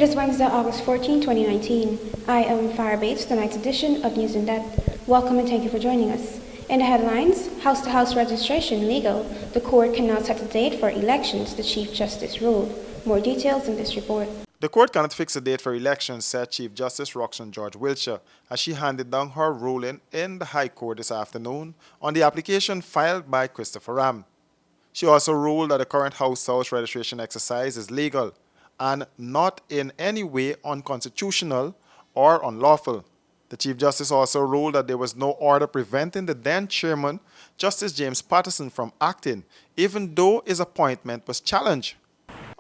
It is Wednesday, August 14, 2019. I am Farah Bates, tonight's edition of News in Depth. Welcome and thank you for joining us. In the headlines, house-to-house registration legal. The court cannot set a date for elections, the Chief Justice ruled. More details in this report. The court cannot fix a date for elections, said Chief Justice Roxanne George Wiltshire, as she handed down her ruling in the High Court this afternoon on the application filed by Christopher Ram. She also ruled that the current house-to-house registration exercise is legal and not in any way unconstitutional or unlawful. The Chief Justice also ruled that there was no order preventing the then Chairman, Justice James Patterson, from acting, even though his appointment was challenged.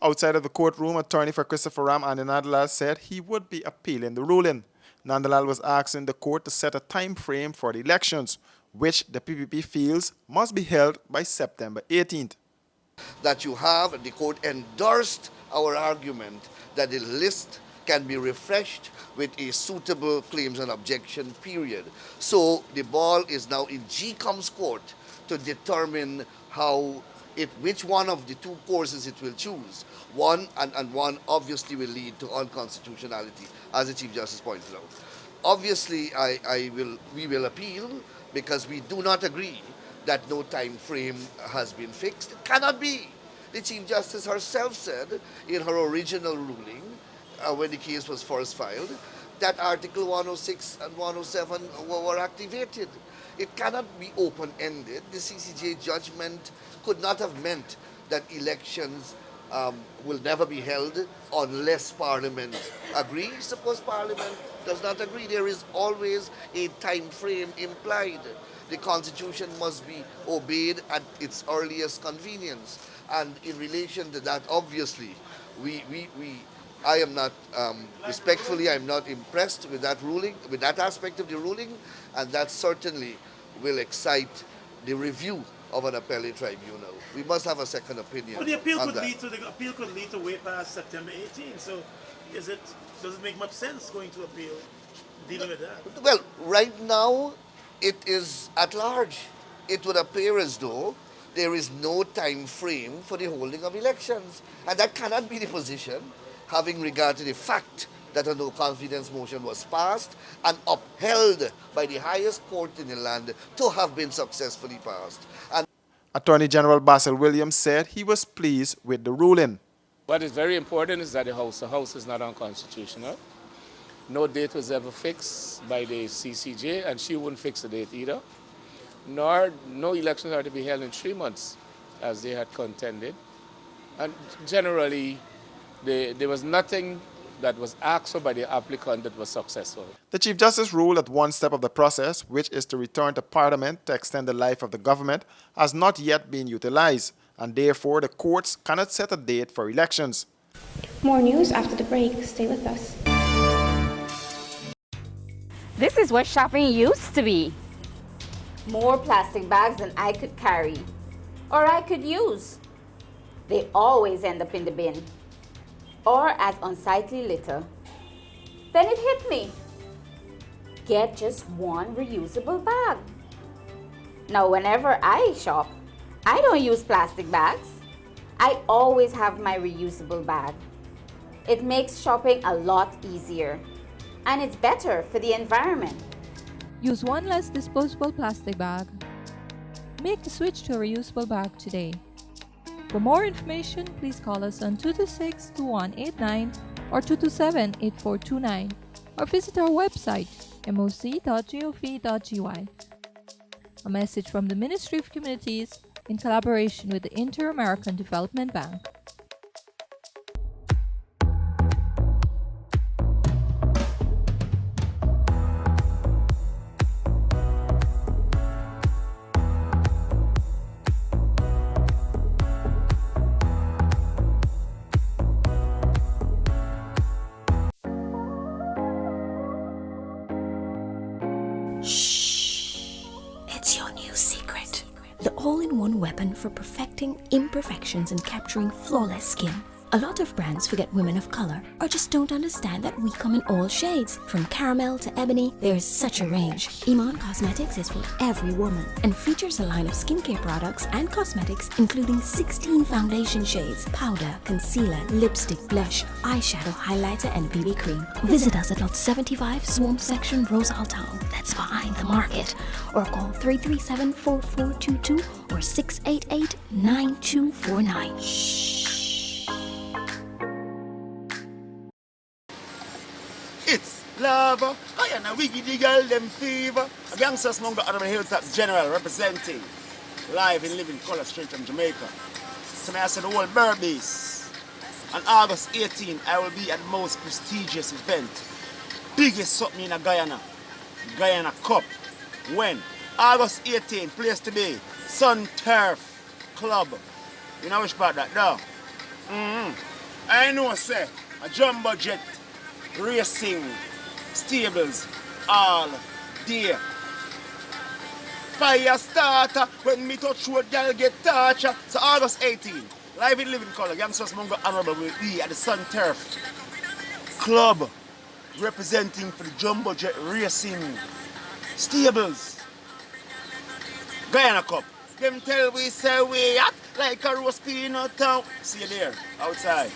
Outside of the courtroom, attorney for Christopher Ram, Andy Nadalal, said he would be appealing the ruling. Nadalal was asking the court to set a time frame for the elections, which the PPP feels must be held by September 18th. That you have, the court endorsed our argument that the list can be refreshed with a suitable claims and objection period. So the ball is now in GCOM's court to determine which one of the two courses it will choose. One obviously will lead to unconstitutionality, as the Chief Justice pointed out. Obviously, we will appeal because we do not agree that no time frame has been fixed. It cannot be. The Chief Justice herself said in her original ruling, when the case was first filed, that Article 106 and 107 were activated. It cannot be open-ended. The CCJ judgment could not have meant that elections will never be held unless Parliament agrees. Suppose Parliament does not agree, there is always a time frame implied. The Constitution must be obeyed at its earliest convenience. And in relation to that, obviously, I am not, respectfully, I'm not impressed with that ruling, with that aspect of the ruling, and that certainly will excite the review of an appellate tribunal. We must have a second opinion. But the appeal could lead to way past September 18th. So, does it make much sense going to appeal, dealing with that? Well, right now, it is at large. It would appear as though there is no time frame for the holding of elections, and that cannot be the position, having regard to the fact that a no confidence motion was passed and upheld by the highest court in the land to have been successfully passed. And Attorney General Basil Williams said he was pleased with the ruling. What is very important is that the House is not unconstitutional. No date was ever fixed by the CCJ, and she wouldn't fix the date either. Nor no elections are to be held in 3 months, as they had contended. And generally, there was nothing that was asked for by the applicant that was successful. The Chief Justice ruled that one step of the process, which is to return to Parliament to extend the life of the government, has not yet been utilized, and therefore the courts cannot set a date for elections. More news after the break. Stay with us. This is what shopping used to be. More plastic bags than I could carry or I could use. They always end up in the bin or as unsightly litter. Then it hit me. Get just one reusable bag. Now, whenever I shop, I don't use plastic bags. I always have my reusable bag. It makes shopping a lot easier, and it's better for the environment. Use one less disposable plastic bag. Make the switch to a reusable bag today. For more information, please call us on 226-2189 or 227-8429 or visit our website moc.gov.gy. A message from the Ministry of Communities in collaboration with the Inter-American Development Bank. It's your new secret. The all-in-one weapon for perfecting imperfections and capturing flawless skin. A lot of brands forget women of color or just don't understand that we come in all shades. From caramel to ebony, there's such a range. Iman Cosmetics is for every woman and features a line of skincare products and cosmetics including 16 foundation shades, powder, concealer, lipstick, blush, eyeshadow, highlighter and BB cream. Visit us at Lot 75 Swamp Section, Rosal Town. That's behind the market. Or call 337-4422 or 688-9249. Shh. It's lava. I am a wicked girl, them fever. A gangster's monger out of the Hilltop General representing live in living color straight from Jamaica. So may I say the whole Burbies. On August 18, I will be at the most prestigious event. Biggest something in Guyana. Guyana Cup. When? August 18, place to be. Sun Turf Club. You know which part that, though? I know, say, a jumbo jet racing stables all day. Fire starter when me touch road, girl get touch. So August 18, live in living color, Youngsters Mungo Honorable will be at the Sun Turf Club, representing for the jumbo jet racing stables. Guyana Cup. Them tell we say we act like a roast peanut town. See you there, outside.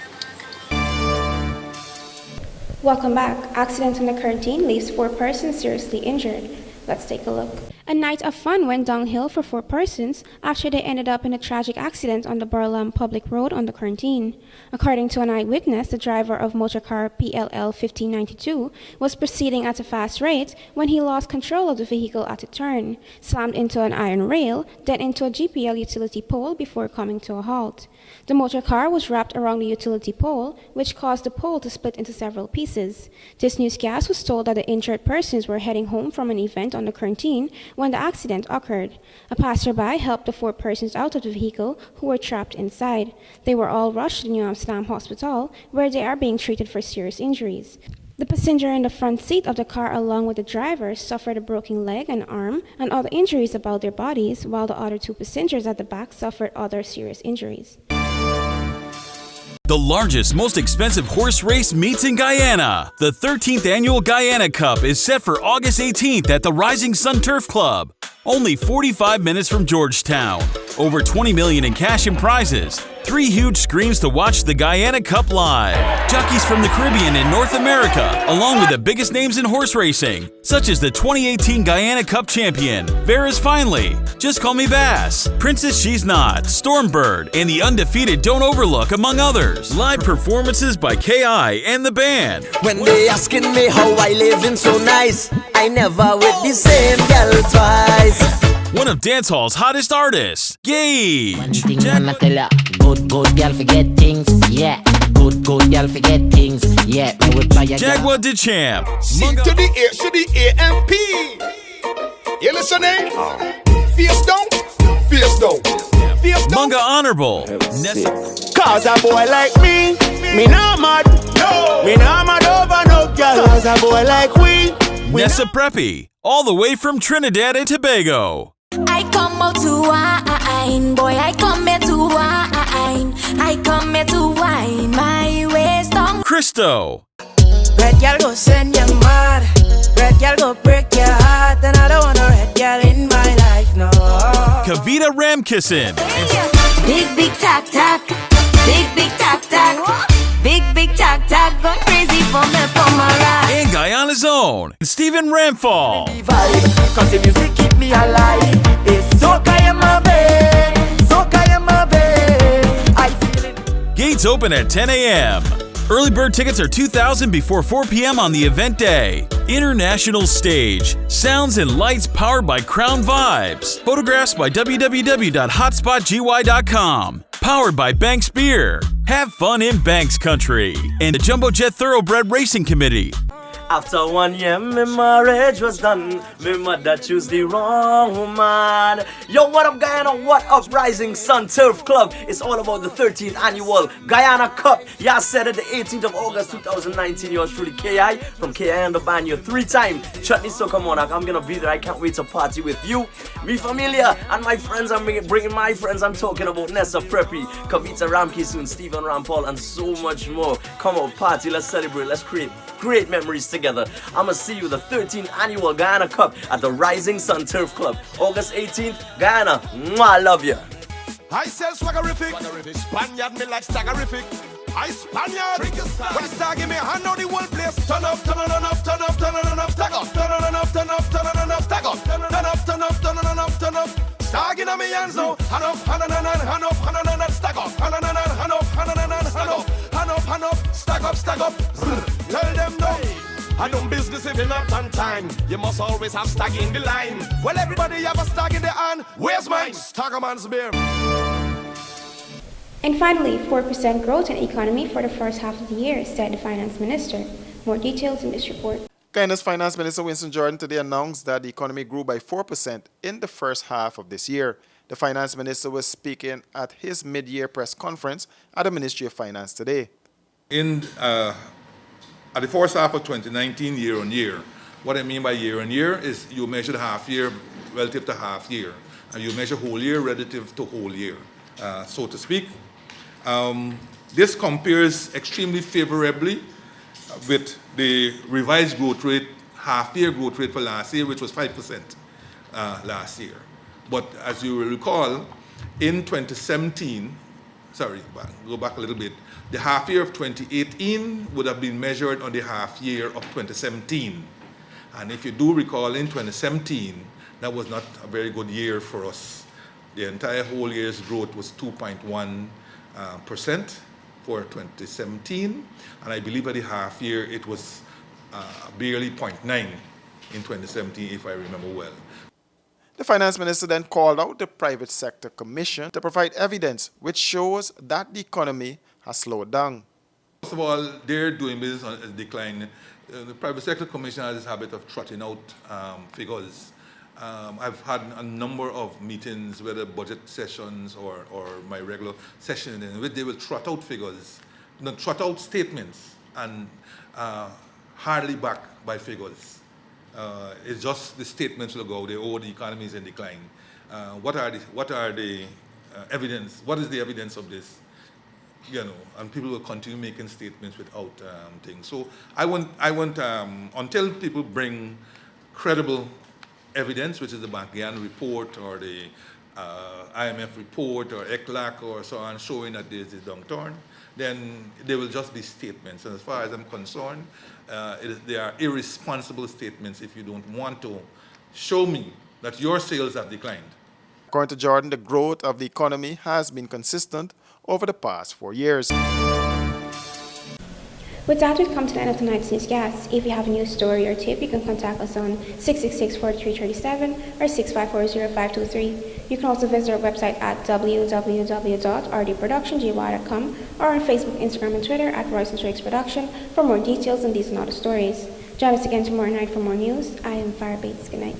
Welcome back. Accident on the Currentine leaves 4 persons seriously injured. Let's take a look. A night of fun went downhill for 4 persons after they ended up in a tragic accident on the Burlam Public Road on the Currentine. According to an eyewitness, the driver of motorcar PLL 1592 was proceeding at a fast rate when he lost control of the vehicle at a turn, slammed into an iron rail, then into a GPL utility pole before coming to a halt. The motorcar was wrapped around the utility pole, which caused the pole to split into several pieces. This newscast was told that the injured persons were heading home from an event on the Currentine when the accident occurred. A passerby helped the 4 persons out of the vehicle who were trapped inside. They were all rushed to New Amsterdam Hospital, where they are being treated for serious injuries. The passenger in the front seat of the car along with the driver suffered a broken leg and arm and other injuries about their bodies, while the other 2 passengers at the back suffered other serious injuries. The largest, most expensive horse race meets in Guyana. The 13th annual Guyana Cup is set for August 18th at the Rising Sun Turf Club. Only 45 minutes from Georgetown. Over $20 million in cash and prizes. 3 huge screens to watch the Guyana Cup live. Jockeys from the Caribbean and North America, along with the biggest names in horse racing, such as the 2018 Guyana Cup champion, Vera's Finally, Just Call Me Bass, Princess She's Not, Stormbird, and the undefeated Don't Overlook, among others. Live performances by K.I. and the band. When they asking me how I living so nice, I never with the same girl twice. One of dancehall's hottest artists, Gage. One thing I'ma tell ya, good girl forget things, yeah. Good girl forget things, yeah. I would buy a Jaguar DeChamp. C to the A, to the A-M-P. You listening? Face down, face down, face down. Munga Honorable. Cause a boy like me not mad. No. Me not mad over no girl. Cause a boy like we Nessa Preppy, all the way from Trinidad and Tobago. I come out to wine, boy, I come here to wine. I come here to wine, my waist on. Christo. Red girl go send you mad. Red girl go break your heart. And I don't want a red girl in my life, no. Kavita Ramkisson. Big tack tack. Big tack tack. Big tack tack. Go crazy for me, for my ride. And Guyana's own, Stephen Ramfall. Cause the music keep me alive. It's soca in my veins, soca in my veins. I feel it. Gates open at 10 a.m. Early bird tickets are $2,000 before 4 p.m. on the event day. International stage. Sounds and lights powered by Crown Vibes. Photographs by www.hotspotgy.com. Powered by Banks Beer. Have fun in Banks Country. And the Jumbo Jet Thoroughbred Racing Committee. After 1 year, my marriage was done. My mother chose the wrong woman. Yo, what up, Guyana? What up, Rising Sun Turf Club? It's all about the 13th annual Guyana Cup. Yeah, I said it, the 18th of August 2019. Yours truly, KI from KI and the band. Your 3-time Chutney Soca Monarch. I'm gonna be there. I can't wait to party with you, me familia, and my friends. I'm bringing my friends. I'm talking about Nessa Preppy, Kavita Ramke soon, Stephen Rampal, and so much more. Come on, party. Let's celebrate. Let's create great memories together. I'ma see you the 13th annual Guyana Cup at the Rising Sun Turf Club, August 18th, Guyana. Mwah, I love you. I sell swaggerific. Spaniard me like staggerific. I Spaniard. When the star give me a hand on the whole place. Turn up, turn on up, turn up, turn on up, stag up, turn on up, turn up, turn on up, stag up, turn up, turn up, turn on up, turn up. Stag in a me hands now. Hand up, hand on, hand up, hand on, stag up, hand on, hand up, hand on, stag up, hand up, hand up, stag up, stag up. Tell them no. I don't business if you're not on time. You must always have stag in the line. Well, everybody have a stag in the hand. Where's mine? Staggerman's beer. And finally, 4% growth in economy for the first half of the year, said the finance minister. More details in this report. Guyana's Finance Minister Winston Jordan today announced that the economy grew by 4% in the first half of this year. The finance minister was speaking at his mid-year press conference at the Ministry of Finance today. At the first half of 2019, year on year, what I mean by year on year is you measure the half year relative to half year, and you measure whole year relative to whole year, so to speak. This compares extremely favorably with the revised growth rate, half-year growth rate for last year, which was 5% last year. But as you will recall, in 2017, go back a little bit, the half year of 2018 would have been measured on the half year of 2017. And if you do recall, in 2017, that was not a very good year for us. The entire whole year's growth was 2.1% for 2017. And I believe at the half year, it was barely 0.9 in 2017, if I remember well. The finance minister then called out the Private Sector Commission to provide evidence which shows that the economy has slowed down. First of all, they're doing business on a decline. The Private Sector Commission has this habit of trotting out figures. I've had a number of meetings, whether budget sessions or my regular session, in which they will trot out figures, trot out statements, and hardly back by figures. It's just the statements will go, the economy is in decline. What are the evidence? What is the evidence of this? You know, and people will continue making statements without things. So I want until people bring credible evidence, which is the Bankian report or the IMF report or ECLAC or so on, showing that there is this downturn, then they will just be statements. And as far as I'm concerned, they are irresponsible statements if you don't want to show me that your sales have declined. According to Jordan, the growth of the economy has been consistent over the past 4 years. With that, we've come to the end of tonight's newscast. If you have a news story or tip, you can contact us on 666-4337 or 654-0523. You can also visit our website at www.rdproductiongy.com or on Facebook, Instagram, and Twitter at Royce and Drakes Production for more details on these and other stories. Join us again tomorrow night for more news. I am Fire Bates. Good night.